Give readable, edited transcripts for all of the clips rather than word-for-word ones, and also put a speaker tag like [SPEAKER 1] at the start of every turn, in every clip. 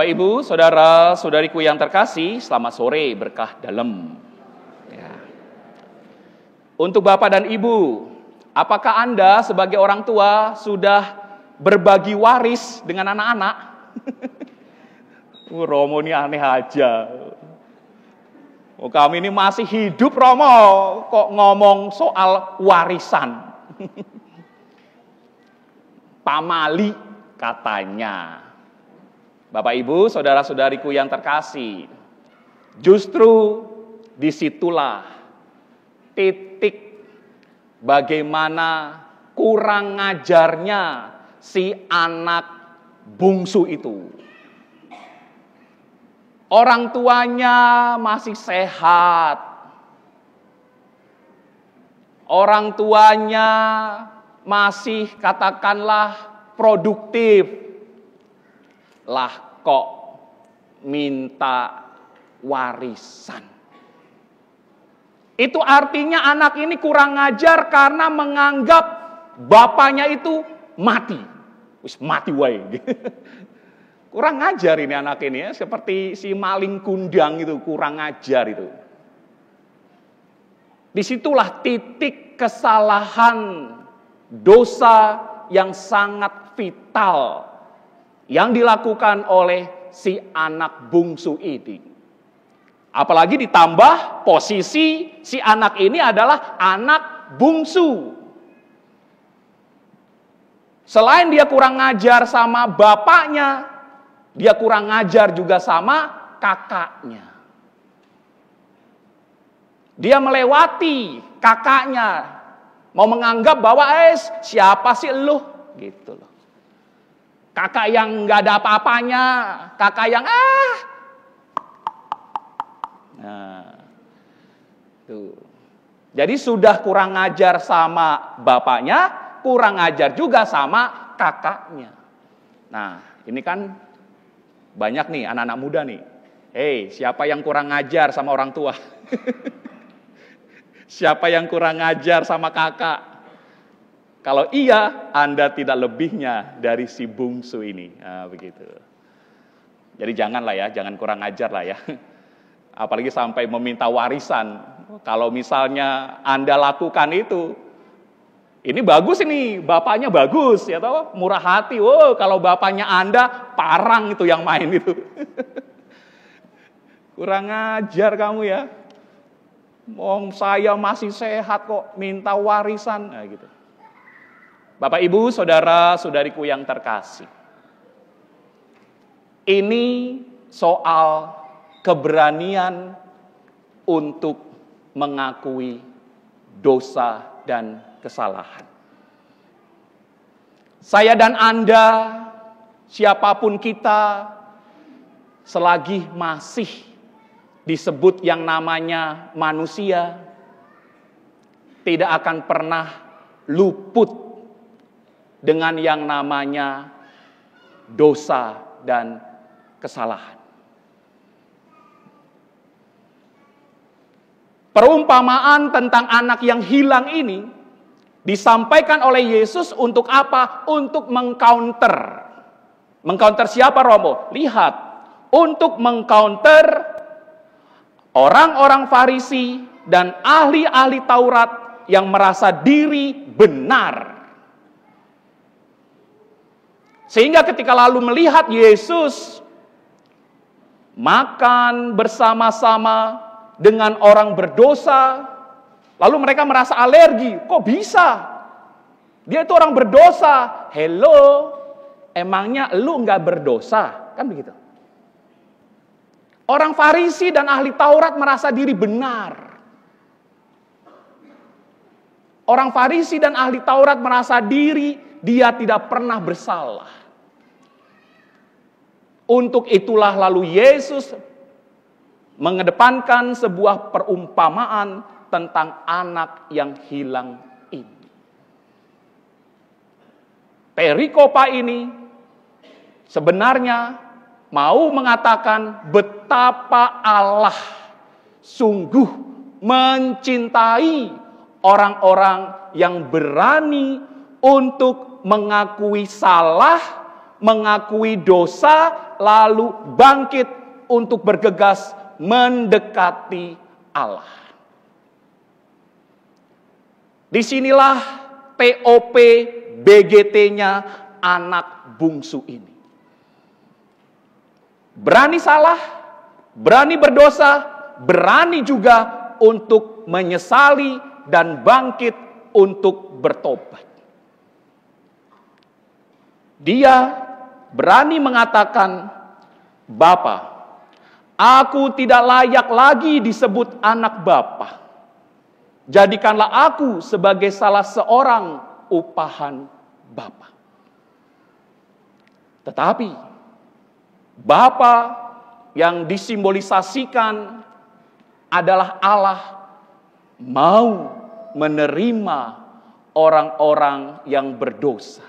[SPEAKER 1] Bapak, Ibu, saudara-saudariku yang terkasih, selamat sore berkah dalam. Ya. Untuk Bapak dan Ibu, apakah Anda sebagai orang tua sudah berbagi waris dengan anak-anak? Romo ini aneh aja. Kami ini masih hidup, Romo, kok ngomong soal warisan. Pamali katanya. Bapak, Ibu, saudara-saudariku yang terkasih, justru disitulah titik bagaimana kurang ngajarnya si anak bungsu itu. Orang tuanya masih sehat, orang tuanya masih katakanlah produktif. Lah kok minta warisan. Itu artinya anak ini kurang ngajar karena menganggap bapaknya itu mati. Wis mati wae. Kurang ngajar ini anak ini ya, seperti si maling kundang itu, kurang ngajar itu. Disitulah titik kesalahan dosa yang sangat vital yang dilakukan oleh si anak bungsu ini. Apalagi ditambah posisi si anak ini adalah anak bungsu. Selain dia kurang ngajar sama bapaknya, dia kurang ngajar juga sama kakaknya. Dia melewati kakaknya, mau menganggap bahwa siapa sih lu gitu loh. Kakak yang nggak ada apa-apanya, kakak yang nah, tuh. Jadi sudah kurang ngajar sama bapaknya, kurang ngajar juga sama kakaknya. Nah, ini kan banyak nih anak-anak muda nih. Siapa yang kurang ngajar sama orang tua? Siapa yang kurang ngajar sama kakak? Kalau iya, Anda tidak lebihnya dari si bungsu ini. Nah, begitu. Jadi janganlah ya, jangan kurang ajar lah ya. Apalagi sampai meminta warisan. Kalau misalnya Anda lakukan itu, ini bagus ini, bapaknya bagus, ya toh, murah hati. Kalau bapaknya Anda, parang itu yang main itu. Kurang ajar kamu ya. Saya masih sehat kok, minta warisan. Nah, gitu. Bapak, Ibu, saudara-saudariku yang terkasih. Ini soal keberanian untuk mengakui dosa dan kesalahan. Saya dan Anda, siapapun kita, selagi masih disebut yang namanya manusia, tidak akan pernah luput dengan yang namanya dosa dan kesalahan. Perumpamaan tentang anak yang hilang ini disampaikan oleh Yesus untuk apa? Untuk mengcounter. Mengcounter siapa, Romo? Lihat, untuk mengcounter orang-orang Farisi dan ahli-ahli Taurat yang merasa diri benar. Sehingga ketika lalu melihat Yesus makan bersama-sama dengan orang berdosa, lalu mereka merasa alergi. Kok bisa? Dia itu orang berdosa. Hello, emangnya lu nggak berdosa? Kan begitu. Orang Farisi dan ahli Taurat merasa diri benar. Orang Farisi dan ahli Taurat merasa diri dia tidak pernah bersalah. Untuk itulah lalu Yesus mengedepankan sebuah perumpamaan tentang anak yang hilang ini. Perikopa ini sebenarnya mau mengatakan betapa Allah sungguh mencintai orang-orang yang berani untuk mengakui salah, mengakui dosa, lalu bangkit untuk bergegas mendekati Allah. Disinilah TOP BGT-nya anak bungsu ini. Berani salah, berani berdosa, berani juga untuk menyesali dan bangkit untuk bertobat. Dia berani mengatakan, "Bapa, aku tidak layak lagi disebut anak Bapa. Jadikanlah aku sebagai salah seorang upahan Bapa." Tetapi Bapa yang disimbolisasikan adalah Allah mau menerima orang-orang yang berdosa.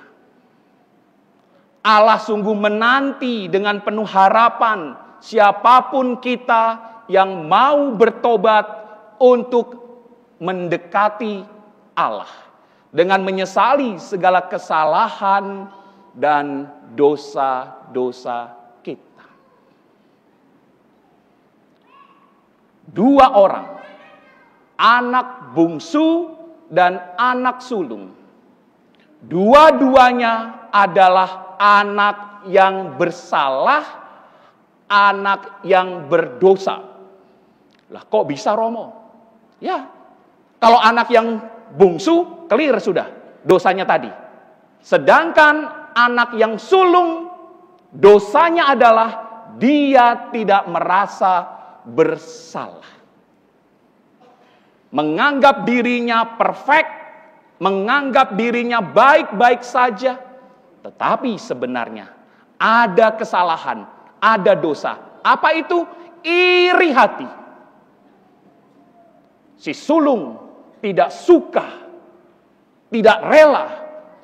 [SPEAKER 1] Allah sungguh menanti dengan penuh harapan siapapun kita yang mau bertobat untuk mendekati Allah dengan menyesali segala kesalahan dan dosa-dosa kita. Dua orang, anak bungsu dan anak sulung, dua-duanya adalah anak yang bersalah, anak yang berdosa. Lah kok bisa, Romo? Ya, kalau anak yang bungsu, clear sudah dosanya tadi. Sedangkan anak yang sulung, dosanya adalah dia tidak merasa bersalah. Menganggap dirinya perfect, menganggap dirinya baik-baik saja. Tetapi sebenarnya ada kesalahan, ada dosa. Apa itu? Iri hati. Si sulung tidak suka, tidak rela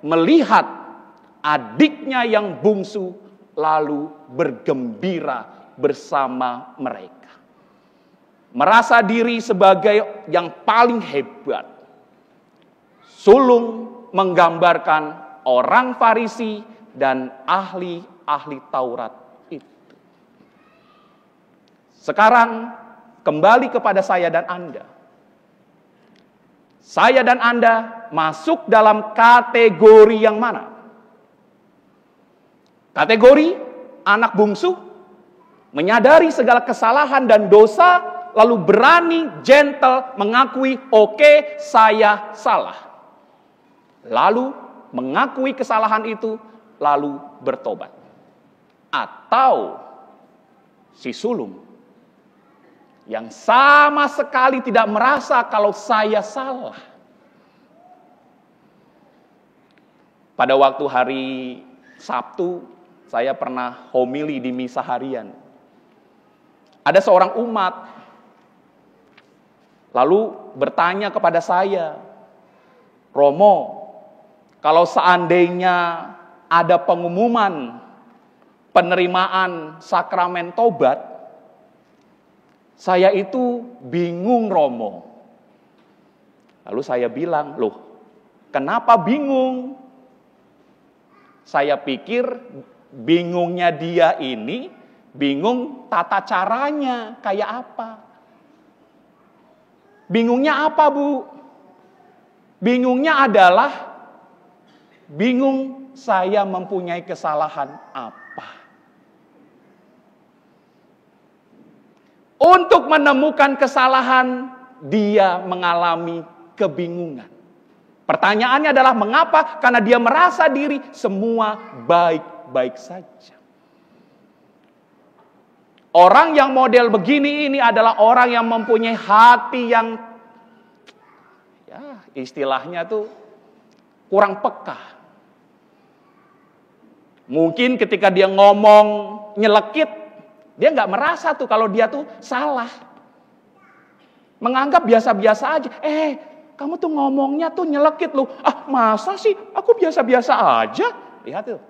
[SPEAKER 1] melihat adiknya yang bungsu lalu bergembira bersama mereka. Merasa diri sebagai yang paling hebat. Sulung menggambarkan orang Farisi dan ahli-ahli Taurat itu. Sekarang kembali kepada saya dan Anda. Saya dan Anda masuk dalam kategori yang mana? Kategori anak bungsu, menyadari segala kesalahan dan dosa, lalu berani, gentle, mengakui, oke, saya salah. Lalu mengakui kesalahan itu, lalu bertobat. Atau si sulung yang sama sekali tidak merasa kalau saya salah. Pada waktu hari Sabtu, saya pernah homili di misa harian. Ada seorang umat lalu bertanya kepada saya, "Romo, kalau seandainya ada pengumuman penerimaan sakramen tobat, saya itu bingung, Romo." Lalu saya bilang, "Loh, kenapa bingung?" Saya pikir bingungnya dia ini, bingung tata caranya kayak apa. Bingungnya apa, Bu? Bingungnya adalah bingung saya mempunyai kesalahan apa. Untuk menemukan kesalahan, dia mengalami kebingungan. Pertanyaannya adalah mengapa? Karena dia merasa diri semua baik-baik saja. Orang yang model begini ini adalah orang yang mempunyai hati yang, ya istilahnya tuh kurang peka. Mungkin ketika dia ngomong nyelekit, dia nggak merasa tuh kalau dia tuh salah. Menganggap biasa-biasa aja. Kamu tuh ngomongnya tuh nyelekit loh. Ah, masa sih? Aku biasa-biasa aja. Lihat tuh.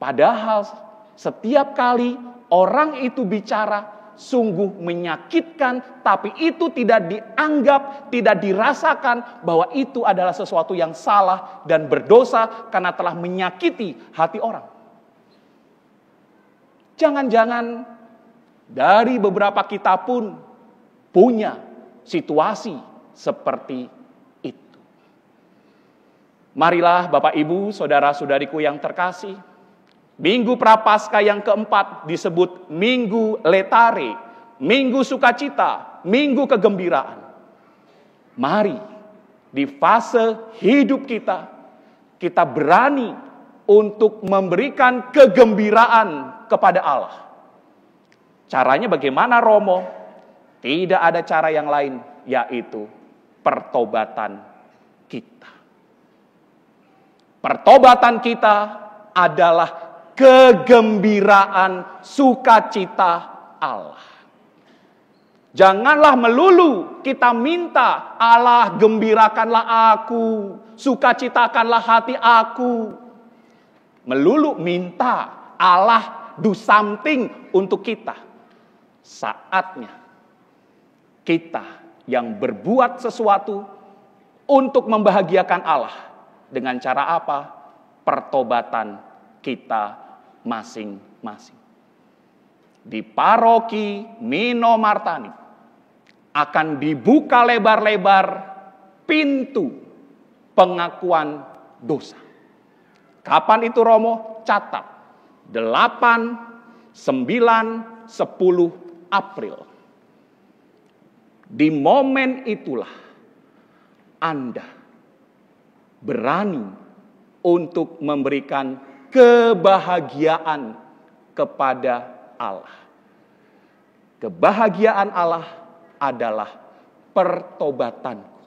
[SPEAKER 1] Padahal setiap kali orang itu bicara sungguh menyakitkan, tapi itu tidak dianggap, tidak dirasakan bahwa itu adalah sesuatu yang salah dan berdosa karena telah menyakiti hati orang. Jangan-jangan dari beberapa kita pun punya situasi seperti itu. Marilah Bapak Ibu, saudara-saudariku yang terkasih, Minggu Prapaskah yang keempat disebut Minggu Letare, Minggu Sukacita, Minggu Kegembiraan. Mari di fase hidup kita, kita berani untuk memberikan kegembiraan kepada Allah. Caranya bagaimana, Romo? Tidak ada cara yang lain, yaitu pertobatan kita. Pertobatan kita adalah kegembiraan sukacita Allah. Janganlah melulu kita minta, Allah gembirakanlah aku, sukacitakanlah hati aku. Melulu minta Allah do something untuk kita. Saatnya kita yang berbuat sesuatu untuk membahagiakan Allah. Dengan cara apa? Pertobatan kita masing-masing. Di paroki Mino Martani akan dibuka lebar-lebar pintu pengakuan dosa. Kapan itu, Romo? Catat. 8, 9, 10 April. Di momen itulah Anda berani untuk memberikan kebahagiaan kepada Allah. Kebahagiaan Allah adalah pertobatanku.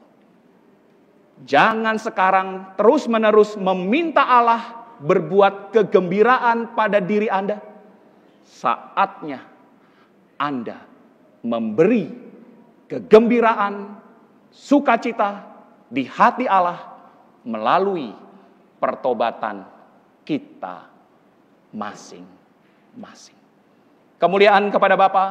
[SPEAKER 1] Jangan sekarang terus-menerus meminta Allah berbuat kegembiraan pada diri Anda. Saatnya Anda memberi kegembiraan, sukacita di hati Allah melalui pertobatan kita masing-masing. Kemuliaan kepada Bapa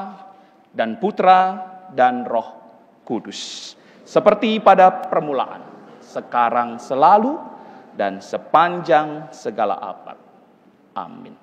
[SPEAKER 1] dan Putra dan Roh Kudus, seperti pada permulaan, sekarang, selalu, dan sepanjang segala abad. Amin.